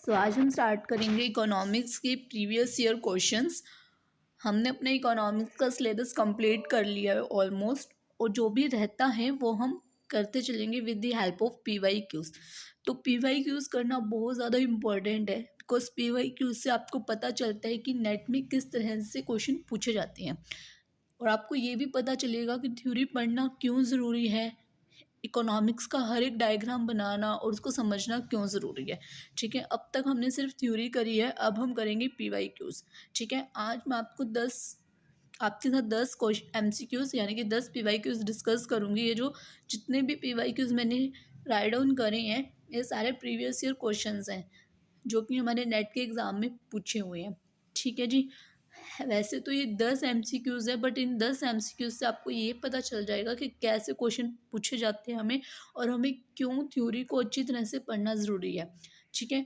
तो आज हम स्टार्ट करेंगे इकोनॉमिक्स के प्रीवियस ईयर क्वेश्चंस। हमने अपने इकोनॉमिक्स का सिलेबस कंप्लीट कर लिया है ऑलमोस्ट, और जो भी रहता है वो हम करते चलेंगे with the help of PYQs। तो PYQs करना बहुत ज़्यादा इम्पोर्टेंट है, बिकॉज PYQs से आपको पता चलता है कि नेट में किस तरह से क्वेश्चन पूछे जाते हैं, और आपको ये भी पता चलेगा कि थ्योरी पढ़ना क्यों ज़रूरी है, इकोनॉमिक्स का हर एक डायग्राम बनाना और उसको समझना क्यों ज़रूरी है। ठीक है, अब तक हमने सिर्फ थ्योरी करी है, अब हम करेंगे PYQs। ठीक है, आज मैं आपके साथ 10 क्वेश्चन MCQs यानी कि 10 PYQs डिस्कस करूँगी। ये जो जितने भी PYQs मैंने राइट डाउन करे हैं, ये सारे प्रीवियस ईयर क्वेश्चंस हैं जो कि हमारे नेट के एग्ज़ाम में पूछे हुए हैं। ठीक है जी, वैसे तो ये 10 MCQs है, बट इन 10 MCQs से आपको ये पता चल जाएगा कि कैसे क्वेश्चन पूछे जाते हैं हमें, और हमें क्यों थ्योरी को अच्छी तरह से पढ़ना ज़रूरी है। ठीक है,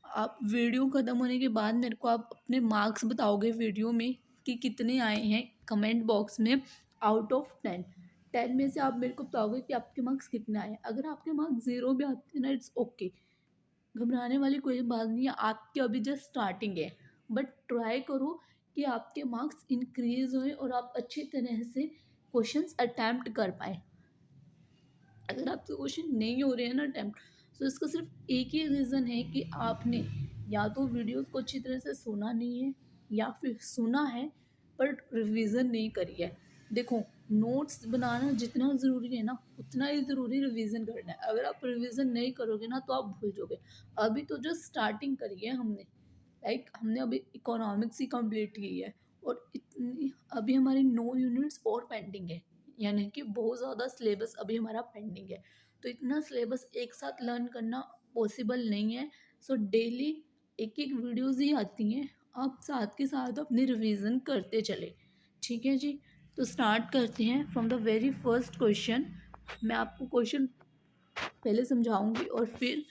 आप वीडियो ख़त्म होने के बाद मेरे को आप अपने मार्क्स बताओगे वीडियो में कि कितने आए हैं, कमेंट बॉक्स में आउट ऑफ 10 में से आप मेरे को बताओगे कि आपके मार्क्स कितने आए हैं। अगर आपके मार्क्स 0 भी आते हैं ना, इट्स ओके, घबराने वाली कोई बात नहीं है, आपकी अभी जस्ट स्टार्टिंग है। बट ट्राई करो कि आपके मार्क्स इंक्रीज हों और आप अच्छी तरह से क्वेश्चंस अटैम्प्ट कर पाए। अगर आपसे क्वेश्चन नहीं हो रहे हैं ना अटैम्प्ट, तो इसका सिर्फ एक ही रीज़न है कि आपने या तो वीडियोस को अच्छी तरह से सुना नहीं है, या फिर सुना है पर रिवीजन नहीं करी है। देखो, नोट्स बनाना जितना ज़रूरी है ना, उतना ही ज़रूरी रिवीजन करना है। अगर आप रिवीजन नहीं करोगे ना तो आप भूल जाओगे। अभी तो जो स्टार्टिंग करी है हमने, हमने अभी इकोनॉमिक्स ही कंप्लीट की है, और इतनी अभी हमारी 9 यूनिट्स और पेंडिंग है, यानी कि बहुत ज़्यादा सिलेबस अभी हमारा पेंडिंग है। तो इतना सिलेबस एक साथ लर्न करना पॉसिबल नहीं है। सो डेली एक एक वीडियोज़ ही आती हैं, आप साथ के साथ अपनी रिवीजन करते चले। ठीक है जी, तो स्टार्ट करते हैं from the very first question. मैं आपको क्वेश्चन पहले समझाऊंगी और फिर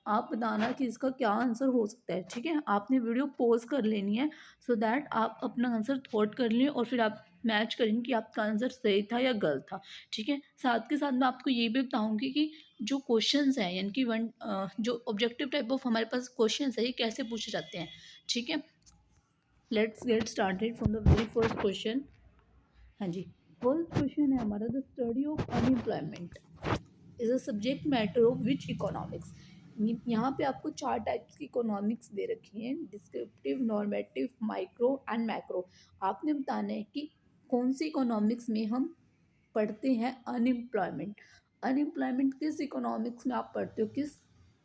आप बताना कि इसका क्या आंसर हो सकता है। ठीक है, आपने वीडियो पॉज कर लेनी है सो दैट आप अपना आंसर थॉट कर लें, और फिर आप मैच करेंगे कि आपका आंसर सही था या गलत था। ठीक है, साथ के साथ मैं आपको ये भी बताऊंगी कि जो क्वेश्चंस हैं, यानी कि जो ऑब्जेक्टिव टाइप ऑफ हमारे पास क्वेश्चंस है, ये कैसे पूछे जाते हैं। ठीक है, let's get started from the very first question. हाँ जी, फर्स्ट क्वेश्चन है हमारा, the study of unemployment is a subject matter of which economics. यहाँ पे आपको 4 टाइप्स की इकोनॉमिक्स दे रखी हैं, descriptive, normative, micro and macro. आपने बताना है कि कौन सी इकोनॉमिक्स में हम पढ़ते हैं अनएम्प्लॉयमेंट। अनएम्प्लॉयमेंट किस इकोनॉमिक्स में आप पढ़ते हो, किस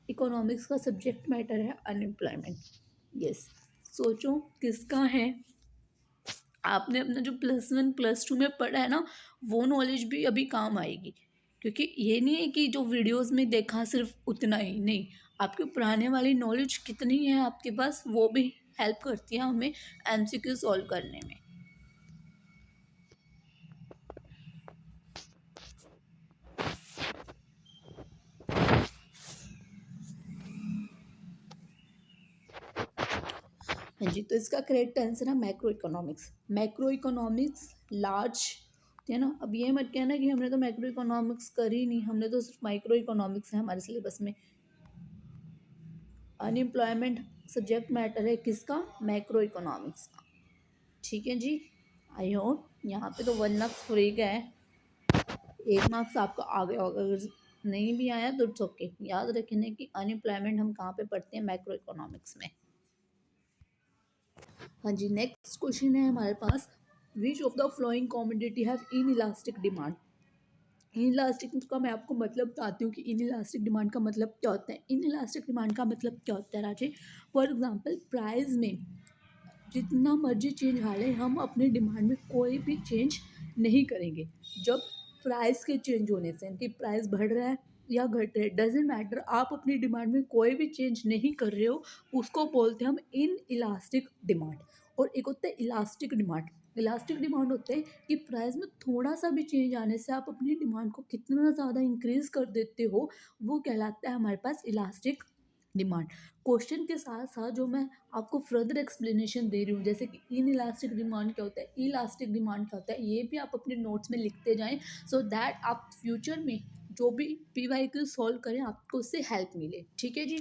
इकोनॉमिक्स का सब्जेक्ट मैटर है अनएम्प्लॉयमेंट। यस, सोचो किसका है। आपने अपना जो +1 +2 में पढ़ा है ना, वो नॉलेज भी अभी काम आएगी, क्योंकि ये नहीं है कि जो वीडियोस में देखा सिर्फ उतना ही नहीं, आपके पुराने वाली नॉलेज कितनी है आपके पास, वो भी हेल्प करती है हमें MCQ सॉल्व करने में। हाँ जी, तो इसका करेक्ट आंसर है macro economics. Macro economics large है ना। अब ये मत कहना कि हमने तो मैक्रो इकोनॉमिक्स करी नहीं, हमने तो सिर्फ माइक्रो इकोनॉमिक्स है हमारे सिलेबस में। अनएम्प्लॉयमेंट सब्जेक्ट मैटर है किसका, मैक्रो इकोनॉमिक्स का। ठीक है जी, आई होप यहाँ पे तो 1 मार्क्स फ्री का है, 1 मार्क्स आपका आ गया होगा। अगर नहीं भी आया तो इट्स ओके, याद रखने कि अनएम्प्लॉयमेंट हम कहाँ पे पढ़ते हैं, मैक्रो इकोनॉमिक्स में। हाँ जी, नेक्स्ट क्वेश्चन है हमारे पास, which of the following commodity have inelastic demand. Inelastic का मैं आपको मतलब बताती हूँ कि इन इलास्टिक डिमांड का मतलब क्या होता है। इन इलास्टिक डिमांड का मतलब क्या होता है राजे, फॉर एग्जाम्पल प्राइस में जितना मर्जी चेंज हालें, हम अपने डिमांड में कोई भी चेंज नहीं करेंगे। जब प्राइस के चेंज होने से, यानी प्राइस बढ़ रहा है या घट रहा है, डजेंट मैटर, आप अपनी डिमांड में कोई भी चेंज नहीं कर रहे हो, उसको बोलते हैं हम इन इलास्टिक डिमांड। और एक होता है इलास्टिक डिमांड। इलास्टिक डिमांड होता है कि प्राइस में थोड़ा सा भी चेंज आने से आप अपनी डिमांड को कितना ज़्यादा इंक्रीज कर देते हो, वो कहलाता है हमारे पास इलास्टिक डिमांड। क्वेश्चन के साथ साथ जो मैं आपको फर्दर एक्सप्लेनेशन दे रही हूँ, जैसे कि इन इलास्टिक डिमांड क्या होता है, इलास्टिक डिमांड क्या होता है, ये भी आप अपने नोट्स में लिखते जाएं, सो दैट आप फ्यूचर में जो भी PYQ सॉल्व करें आपको उससे हेल्प मिले। ठीक है जी,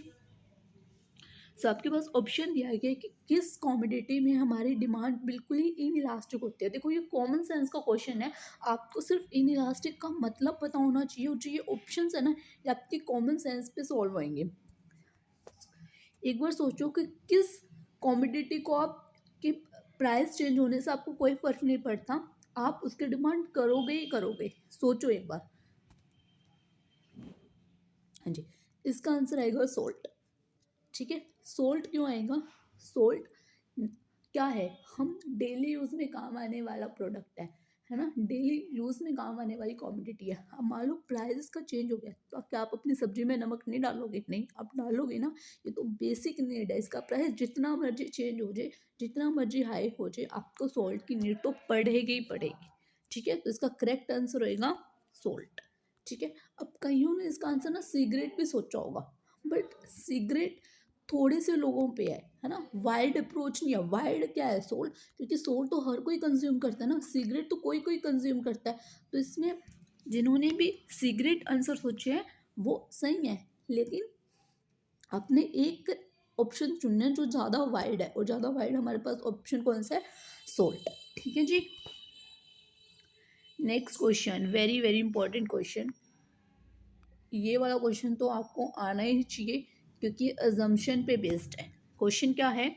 सो आपके पास ऑप्शन दिया गया है कि किस कमोडिटी में हमारी डिमांड बिल्कुल ही इनइलास्टिक होती है। देखो ये कॉमन सेंस का क्वेश्चन है, आपको सिर्फ इनइलास्टिक का मतलब पता होना चाहिए, और जो ये ऑप्शंस है ना ये आपके कॉमन सेंस पे सॉल्व होंगे। एक बार सोचो कि किस कमोडिटी को आप कि प्राइस चेंज होने से आपको कोई फर्क नहीं पड़ता, आप उसकी डिमांड करोगे ही करोगे। सोचो एक बार। हाँ जी, इसका आंसर आएगा सोल्ट। ठीक है, सोल्ट क्यों आएगा? सोल्ट क्या है? हम डेली यूज़ में काम आने वाला प्रोडक्ट है ना, डेली यूज़ में काम आने वाली कमोडिटी है। अब मान लो प्राइस का चेंज हो गया तो क्या आप अपनी सब्जी में नमक नहीं डालोगे? नहीं, आप डालोगे ना। ये तो बेसिक नीड है, इसका प्राइस जितना मर्जी चेंज हो जाए, जितना मर्जी हाई हो जाए, आपको सॉल्ट की नीड तो पड़ेगी ही पड़ेगी। ठीक है, तो इसका करेक्ट आंसर होएगा सोल्ट। ठीक है, अब कईयों ने इसका आंसर ना सिगरेट भी सोचा होगा, बट सिगरेट थोड़े से लोगों पे है ना, वाइड अप्रोच नहीं है। वाइड क्या है? सोल, क्योंकि सोल तो हर कोई कंज्यूम करता है ना, सिगरेट तो कोई कोई कंज्यूम करता है। तो इसमें जिन्होंने भी सिगरेट आंसर सोचे हैं वो सही है, लेकिन अपने एक ऑप्शन चुनना है जो ज़्यादा वाइड है, और ज़्यादा वाइड हमारे पास ऑप्शन कौन सा है? सोल्ट। ठीक है जी। Next question, very very important question. ये वाला क्वेश्चन तो आपको आना ही चाहिए क्योंकि अजम्पशन पे बेस्ड है। क्वेश्चन क्या है?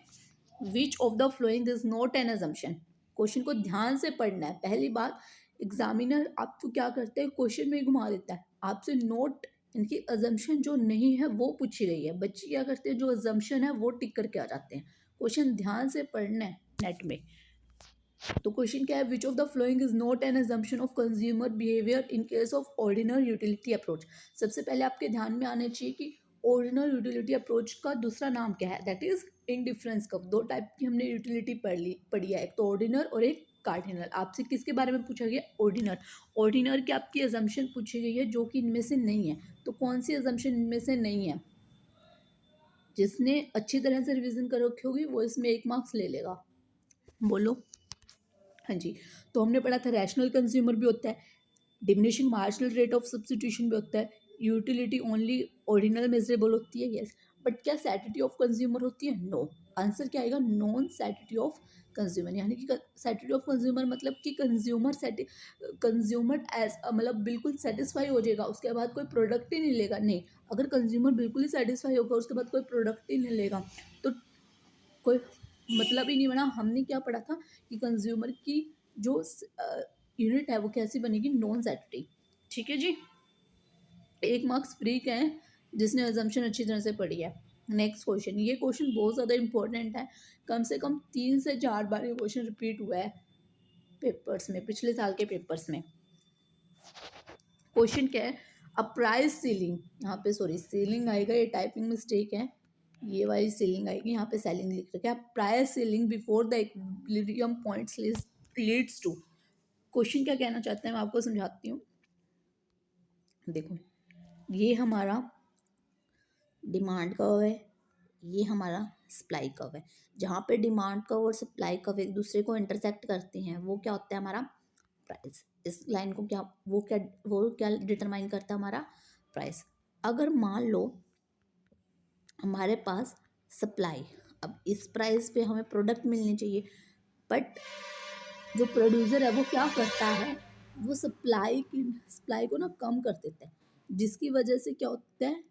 विच of the following is not an assumption. Question को ध्यान से पढ़ना है। पहली बात, एग्जामिनर आपको क्या करते हैं, क्वेश्चन में घुमा देता है, आपसे नोट इनकी अजम्पशन जो नहीं है वो पूछी गई है। बच्चे क्या करते हैं, जो अजम्पशन है वो टिक करके आ जाते हैं। क्वेश्चन ध्यान से पढ़ना है नेट में। तो क्वेश्चन क्या है? विच of the following is not an assumption of consumer behaviour in case of ordinal utility approach. सबसे पहले आपके ध्यान में आने चाहिए कि ऑर्डिनल यूटिलिटी अप्रोच का दूसरा नाम क्या है? That is indifference curve. दो टाइप की हमने यूटिलिटी पढ़ी है, एक तो ऑर्डिनल और एक कार्डिनल। आपसे किसके बारे में पूछा गया? ऑर्डिनल। ऑर्डिनल की आपकी अजम्पशन पूछी गई है जो कि इनमें से नहीं है। तो कौन सी अजम्पशन इनमें से नहीं है? जिसने अच्छी तरह से रिविजन कर रखी होगी वो इसमें 1 मार्क्स ले लेगा। बोलो। हाँ जी, तो हमने पढ़ा था रैशनल कंज्यूमर भी होता है, diminishing marginal rate of substitution भी होता है, यूटिलिटी ओनली ऑर्डिनल मेजरेबल होती है, यस। बट क्या सैटिटी ऑफ कंज्यूमर होती है? नो। आंसर क्या आएगा? Non satiety of consumer. यानी कि सैटिटी ऑफ कंज्यूमर मतलब कि कंज्यूमर एज मतलब बिल्कुल सेटिस्फाई हो जाएगा, उसके बाद कोई प्रोडक्ट ही नहीं लेगा। नहीं, अगर कंज्यूमर बिल्कुल ही सेटिस्फाई होगा उसके बाद कोई प्रोडक्ट ही नहीं लेगा तो कोई मतलब ही नहीं बना। हमने क्या पढ़ा था कि कंज्यूमर की जो यूनिट है वो कैसी बनेगी? नॉन सैटिटी। ठीक है जी, 1 मार्क्स फ्री का है जिसने अजम्पशन अच्छी तरह से पढ़ी है। नेक्स्ट क्वेश्चन, ये क्वेश्चन बहुत ज़्यादा इंपॉर्टेंट है, कम से कम 3 से 4 बार ये क्वेश्चन रिपीट हुआ है पेपर्स में, पिछले साल के पेपर्स में। क्वेश्चन क्या है? अ प्राइस सीलिंग, यहाँ पे सॉरी सीलिंग आएगा, ये टाइपिंग मिस्टेक है, ये वाली सीलिंग आएगी, यहाँ पे सेलिंग लिख रखा है। Price ceiling before the equilibrium points leads to. Question क्या कहना चाहते हैं मैं आपको समझाती हूँ। देखो, ये हमारा डिमांड कर्व है, ये हमारा सप्लाई कर्व है। जहाँ पे डिमांड कर्व और सप्लाई कर्व एक दूसरे को इंटरसेक्ट करते हैं वो क्या होता है? हमारा प्राइस। इस लाइन को वो क्या डिटरमाइन करता है? हमारा प्राइस। अगर मान लो हमारे पास सप्लाई, अब इस प्राइस पे हमें प्रोडक्ट मिलनी चाहिए, बट जो प्रोड्यूसर है वो क्या करता है? वो सप्लाई को ना कम कर देता है, जिसकी वजह से क्या होता है?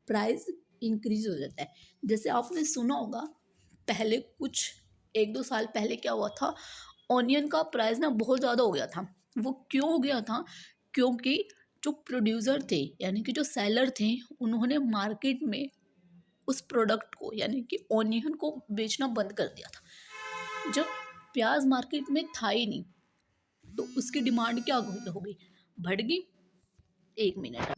प्राइस इंक्रीज हो जाता है। जैसे आपने सुना होगा पहले कुछ 1-2 साल पहले क्या हुआ था, ऑनियन का प्राइस ना बहुत ज़्यादा हो गया था। वो क्यों हो गया था? क्योंकि जो प्रोड्यूसर थे यानी कि जो सेलर थे उन्होंने मार्केट में उस प्रोडक्ट को यानी कि ऑनियन को बेचना बंद कर दिया था। जब प्याज मार्केट में था ही नहीं तो उसकी डिमांड क्या हो गई? बढ़ गई। 1 मिनट।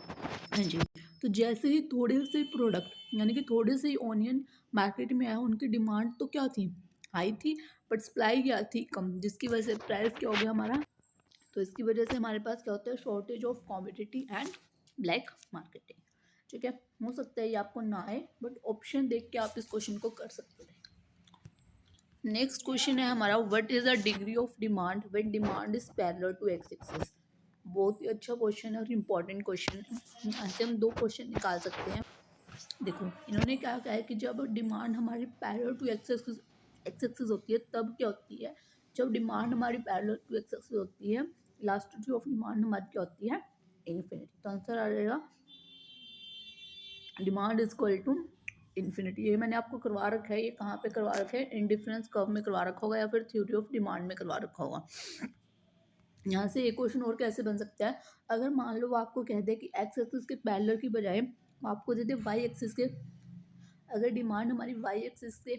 हाँ जी, तो जैसे ही थोड़े से प्रोडक्ट यानी कि थोड़े से ही ऑनियन मार्केट में आया, उनकी डिमांड तो क्या थी? हाई थी, बट सप्लाई क्या थी? कम, जिसकी वजह से प्राइस क्या हो गया हमारा? तो इसकी वजह से हमारे पास क्या होता है? Shortage of commodity and black marketing. ठीक है, हो सकता है ये आपको ना आए बट ऑप्शन देख के आप इस क्वेश्चन को कर सकते हैं। नेक्स्ट क्वेश्चन है हमारा, what is the degree of demand when demand is parallel to X axis. बहुत ही अच्छा क्वेश्चन है और इम्पॉर्टेंट क्वेश्चन है। यहाँ से हम 2 क्वेश्चन निकाल सकते हैं। देखो इन्होंने क्या कहा है कि जब डिमांड हमारी पैरेलल टू एक्स एक्सिस होती है तब क्या होती है, जब डिमांड हमारी पैरेलल टू एक्स एक्सिस होती है इलास्टिसिटी ऑफ डिमांड हमारी क्या होती है, इन्फिनिटी। तो आंसर आ जाएगा demand is equal to infinity. ये मैंने आपको करवा रखा है, ये कहाँ पे करवा रखा है, इंडिफरेंस कर्व में करवा रखा होगा या फिर थ्योरी ऑफ डिमांड में करवा रखा होगा। यहाँ से एक क्वेश्चन और कैसे बन सकता है, अगर मान लो वो आपको कह दे कि एक्स एक्सिस के पैरेलल की बजाय आपको दे दे वाई एक्सिस के, अगर डिमांड हमारी वाई एक्सिस से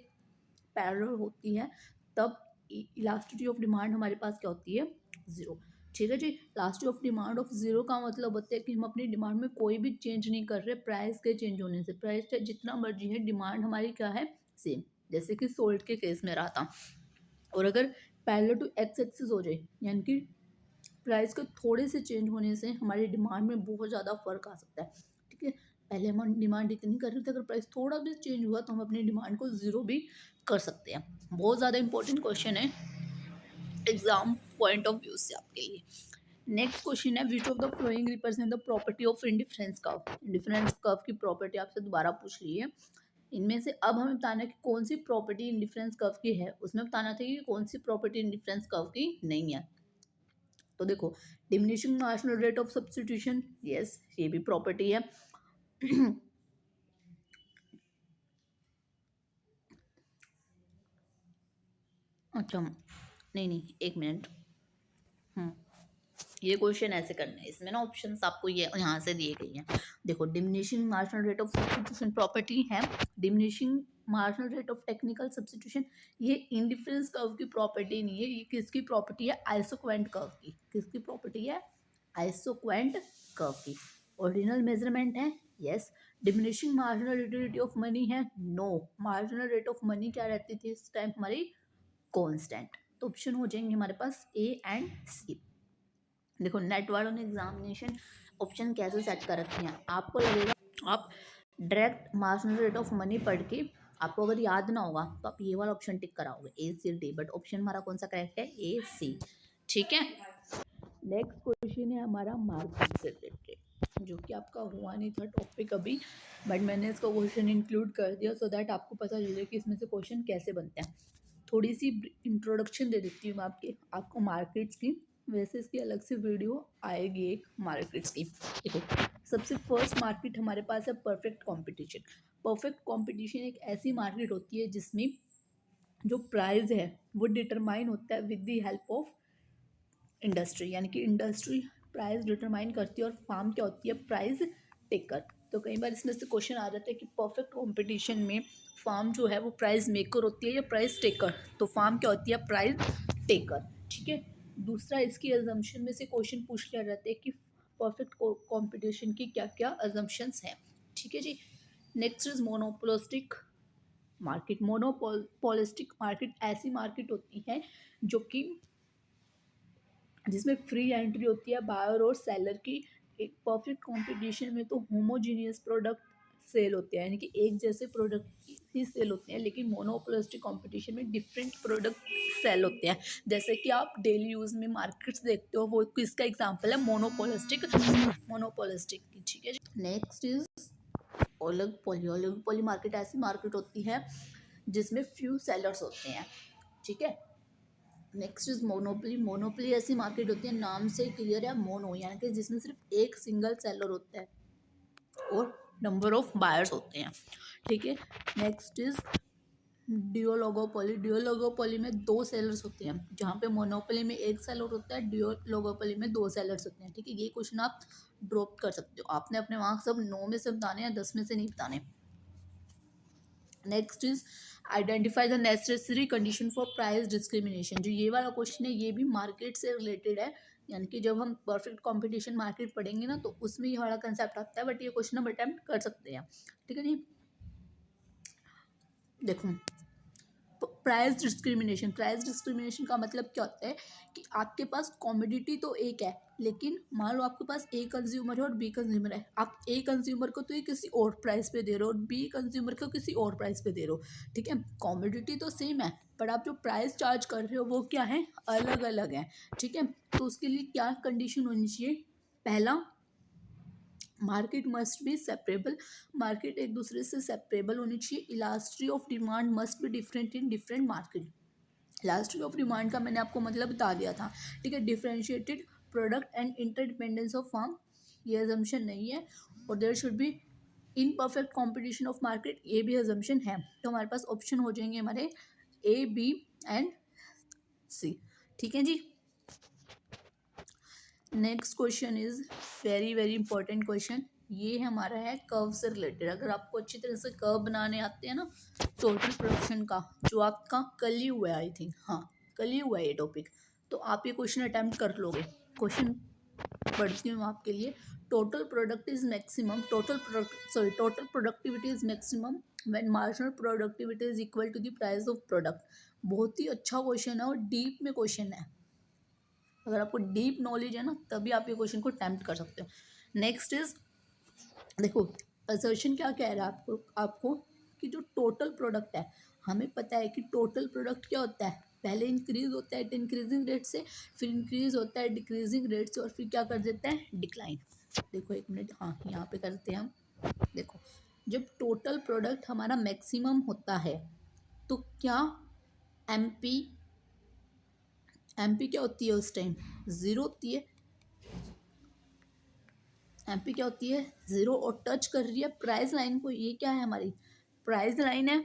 पैरेलल होती है तब इलास्टिसिटी ऑफ डिमांड हमारे पास क्या होती है, जीरो। ठीक है जी, elasticity of demand of zero का मतलब होता है कि हम अपनी डिमांड में कोई भी चेंज नहीं कर रहे प्राइस के चेंज होने से, प्राइस जितना मर्जी है डिमांड हमारी क्या है, सेम, जैसे कि सोल्ट के केस में रहा था। और अगर पैरेलल टू एक्स एक्सिस हो जाए यानी कि प्राइस के थोड़े से चेंज होने से हमारी डिमांड में बहुत ज़्यादा फर्क आ सकता है। ठीक है, पहले हम डिमांड इतनी कर रहे थे, अगर प्राइस थोड़ा भी चेंज हुआ तो हम अपनी डिमांड को ज़ीरो भी कर सकते हैं। बहुत ज़्यादा इंपॉर्टेंट क्वेश्चन है एग्जाम पॉइंट ऑफ व्यू से आपके लिए। नेक्स्ट क्वेश्चन है विच of the flowing represent the property of indifference curve. Indifference curve की प्रॉपर्टी आपसे दोबारा पूछ ली है, इनमें से अब हमें बताना है कि कौन सी प्रॉपर्टी इंडिफरेंस कर्व की है, उसमें बताना था कि कौन सी प्रॉपर्टी इंडिफरेंस कर्व की नहीं है। तो देखो diminishing marginal rate of substitution, yes ये भी प्रॉपर्टी है। अच्छा नहीं एक मिनट, ये क्वेश्चन ऐसे करना है, इसमें ना ऑप्शंस आपको ये यहाँ से दिए गई हैं। देखो diminishing marginal rate of substitution property है, diminishing marginal rate of technical substitution ये इंडिफरेंस कर्व की प्रॉपर्टी नहीं है, ये किसकी प्रॉपर्टी है, आइसोक्वेंट कर्व की। किसकी प्रॉपर्टी है, आइसोक्वेंट कर्व की। ऑर्डिनल मेजरमेंट है, yes. Diminishing marginal utility of money है, no. Marginal rate of money क्या रहती थी इस टाइम हमारी, कांस्टेंट। तो ऑप्शन हो जाएंगे हमारे पास ए एंड सी। देखो नेट वालों ने एग्जामिनेशन ऑप्शन कैसे सेट कर रखे हैं, आपको लगेगा आप direct marginal rate of money पढ़ के आपको अगर याद ना होगा तो आप ये वाला ऑप्शन टिक कराओगे ए सी डी, बट ऑप्शन हमारा कौन सा करेक्ट है, ए सी। ठीक है, नेक्स्ट क्वेश्चन है हमारा मार्केट से रिलेटेड, जो कि आपका हुआ नहीं था टॉपिक अभी, बट मैंने इसका क्वेश्चन इंक्लूड कर दिया सो दैट आपको पता चले कि इसमें से क्वेश्चन कैसे बनते हैं। थोड़ी सी इंट्रोडक्शन दे देती हूँ मैं आपको मार्केट्स की, वैसे इसकी अलग से वीडियो आएगी एक मार्केट्स की। देखो सबसे फर्स्ट मार्केट हमारे पास है परफेक्ट कंपटीशन। परफेक्ट कंपटीशन एक ऐसी मार्केट होती है जिसमें जो प्राइस है वो डिटरमाइन होता है with the help of industry, यानी कि इंडस्ट्री प्राइस डिटरमाइन करती है और फार्म क्या होती है, प्राइस टेकर। तो कई बार इसमें से क्वेश्चन आ जाता है कि परफेक्ट कंपटीशन में फार्म जो है वो प्राइस मेकर होती है या प्राइस टेकर, तो फार्म क्या होती है, प्राइस टेकर। ठीक है, दूसरा इसकी अजम्पशन में से क्वेश्चन पूछ लिया जाता है कि परफेक्ट कंपटीशन की क्या क्या अजम्पशंस हैं। ठीक है जी, next is monopolistic market. Monopolistic market ऐसी मार्केट होती है जो कि जिसमें फ्री एंट्री होती है बायर और सेलर की। एक परफेक्ट कंपटीशन में तो होमोजीनियस प्रोडक्ट सेल होते हैं, यानी कि एक जैसे प्रोडक्ट ही सेल होते हैं, लेकिन मोनोपोलिस्टिक कंपटीशन में डिफरेंट प्रोडक्ट सेल होते हैं। जैसे कि आप डेली यूज़ में मार्केट्स देखते हो, वो किसका एग्जांपल है, मोनोपोलिस्टिक की। ठीक है, next is oligopoly. Oligopoly market ऐसी मार्केट होती है जिसमें फ्यू सेलर्स होते हैं। ठीक है, नेक्स्ट इज मोनोपोली। मोनोपोली ऐसी मार्केट होती है, नाम से क्लियर है, मोनो यानी कि जिसमें सिर्फ एक सिंगल सेलर होता है और नंबर ऑफ बायर्स होते हैं। ठीक है, नेक्स्ट इज डिओलोगोपोली। डिओलोगोपोली में दो सेलर्स होते हैं, जहाँ पे मोनोपोली में एक सेलर होता है, डिओलोगोपोली में दो सेलर्स होते हैं। ठीक है, ये क्वेश्चन आप ड्रॉप कर सकते हो, आपने अपने मार्क्स सब 9 में से बताने हैं, 10 में से नहीं बताने। Next is identify the necessary condition for price discrimination. जो ये वाला क्वेश्चन है ये भी मार्केट से रिलेटेड है, यानी कि जब हम परफेक्ट कंपटीशन मार्केट पढ़ेंगे ना तो उसमें ये वाला कंसेप्ट आता है, बट ये क्वेश्चन हम अटेम्प्ट कर सकते हैं। ठीक है जी, देखो प्राइस डिस्क्रिमिनेशन। प्राइस डिस्क्रिमिनेशन का मतलब क्या होता है कि आपके पास कॉमोडिटी तो एक है, लेकिन मान लो आपके पास ए कंज्यूमर है और बी कंज्यूमर है, आप ए कंज्यूमर को तो ये किसी और प्राइस पे दे रहे हो और बी कंज्यूमर को किसी और प्राइस पे दे रहे हो। ठीक है, कॉमोडिटी तो सेम है, पर आप जो प्राइस चार्ज कर रहे हो वो क्या है, अलग अलग है। ठीक है, तो उसके लिए क्या कंडीशन होनी चाहिए, पहला market must be separable, market एक दूसरे से सेपरेबल होनी चाहिए। Elasticity of demand must be different in different market. Elasticity of demand का मैंने आपको मतलब बता दिया था, ठीक है। Differentiated product and interdependence of firm, ये अजम्पशन नहीं है। और there should be imperfect competition of market, ये भी अजम्पशन है। तो हमारे पास ऑप्शन हो जाएंगे हमारे ए, बी एंड सी, ठीक है जी। Next question is very very important question. ये हमारा है कर्व से रिलेटेड। अगर आपको अच्छी तरह से कर्व बनाने आते हैं ना टोटल प्रोडक्शन का, जो आपका कल ही हुआ है आई थिंक, हाँ कल ही हुआ है ये टॉपिक, तो आप ये क्वेश्चन अटैम्प्ट कर लोगे। क्वेश्चन पढ़ती हूँ आपके लिए। Total product is maximum, total productivity is maximum when marginal productivity is equal to the price of product. बहुत ही अच्छा क्वेश्चन है और डीप में क्वेश्चन है। अगर आपको डीप नॉलेज है ना तभी आप ये क्वेश्चन को अटेम्प्ट कर सकते हो। नेक्स्ट इज, देखो असर्शन क्या कह रहा है आपको कि जो टोटल प्रोडक्ट है, हमें पता है कि टोटल प्रोडक्ट क्या होता है, पहले इंक्रीज होता है इंक्रीजिंग रेट से, फिर इंक्रीज होता है डिक्रीजिंग रेट से, और फिर क्या कर देता है डिक्लाइन। देखो एक मिनट, हाँ यहाँ पे करते हैं हम। देखो जब टोटल प्रोडक्ट हमारा मैक्सिमम होता है तो क्या एमपी क्या होती है उस टाइम, ज़ीरो होती है। एमपी क्या होती है, ज़ीरो, और टच कर रही है प्राइस लाइन को। ये क्या है, हमारी प्राइस लाइन है।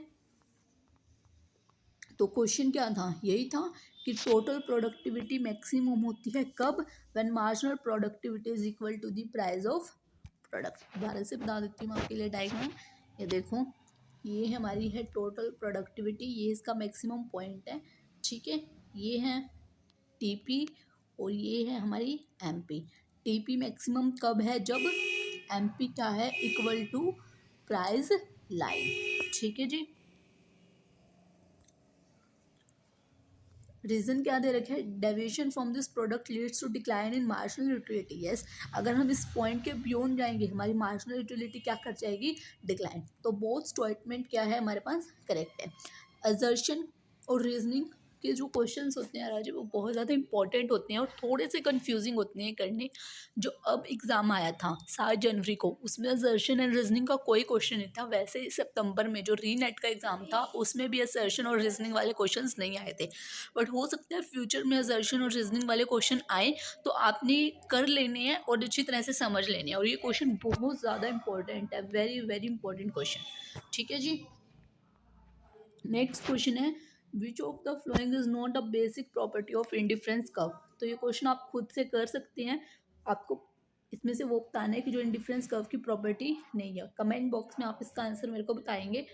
तो क्वेश्चन क्या था, यही था कि टोटल प्रोडक्टिविटी मैक्सिमम होती है कब, when marginal productivity is equal to the price of product. दोबारा से बता देती हूँ आपके लिए डायग्राम। ये देखो, ये हमारी है टोटल प्रोडक्टिविटी, ये इसका मैक्सिमम पॉइंट है, ठीक है। ये है टीपी और ये है हमारी एमपी। टीपी मैक्सिमम कब है, जब एमपी क्या है, इक्वल टू प्राइस लाइन, ठीक है जी। रीजन क्या दे रखे है, deviation from this product leads to decline in marginal utility. Yes, अगर हम इस पॉइंट के बियॉन्ड जाएंगे हमारी मार्जिनल यूटिलिटी क्या कर जाएगी, डिक्लाइन। तो बोथ स्टेटमेंट क्या है हमारे पास, करेक्ट है। असर्शन और रीजनिंग के जो क्वेश्चंस होते हैं राजीव, वो बहुत ज़्यादा इंपॉर्टेंट होते हैं और थोड़े से कंफ्यूजिंग होते हैं करने। जो अब एग्ज़ाम आया था 7 जनवरी को, उसमें असर्शन एंड रीजनिंग का कोई क्वेश्चन नहीं था। वैसे ही सितंबर में जो रीनेट का एग्ज़ाम था उसमें भी असर्शन और रीजनिंग वाले क्वेश्चंस नहीं आए थे। बट हो सकता है फ्यूचर में असर्शन और रीजनिंग वाले क्वेश्चन आए तो आपने कर लेने हैं और अच्छी तरह से समझ लेने हैं। और ये क्वेश्चन बहुत ज़्यादा इंपॉर्टेंट है, वेरी वेरी इंपॉर्टेंट क्वेश्चन, ठीक है जी। नेक्स्ट क्वेश्चन है, विच of the following is not a basic property of indifference curve. तो ये क्वेश्चन आप खुद से कर सकते हैं। आपको इसमें से वो बताना है कि जो इंडिफरेंस कर्व की प्रॉपर्टी नहीं है। कमेंट बॉक्स में आप इसका आंसर मेरे को बताएंगे,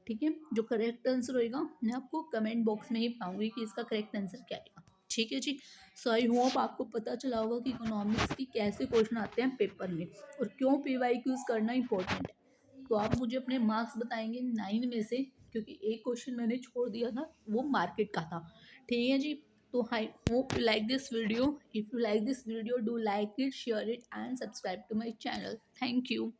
ठीक है। जो करेक्ट आंसर होएगा मैं आपको कमेंट बॉक्स में ही पाऊंगी कि इसका करेक्ट आंसर क्या आएगा, ठीक है जी। सो आई होप आपको पता चला होगा कि इकोनॉमिक्स की कैसे क्वेश्चन आते हैं पेपर में और क्यों PYQs करना इंपॉर्टेंट है। तो आप मुझे अपने मार्क्स बताएंगे 9 में से, क्योंकि एक क्वेश्चन मैंने छोड़ दिया था वो मार्केट का था, ठीक है जी। तो I hope you like this video. If you like this video, do like it, share it and subscribe to my channel. Thank you.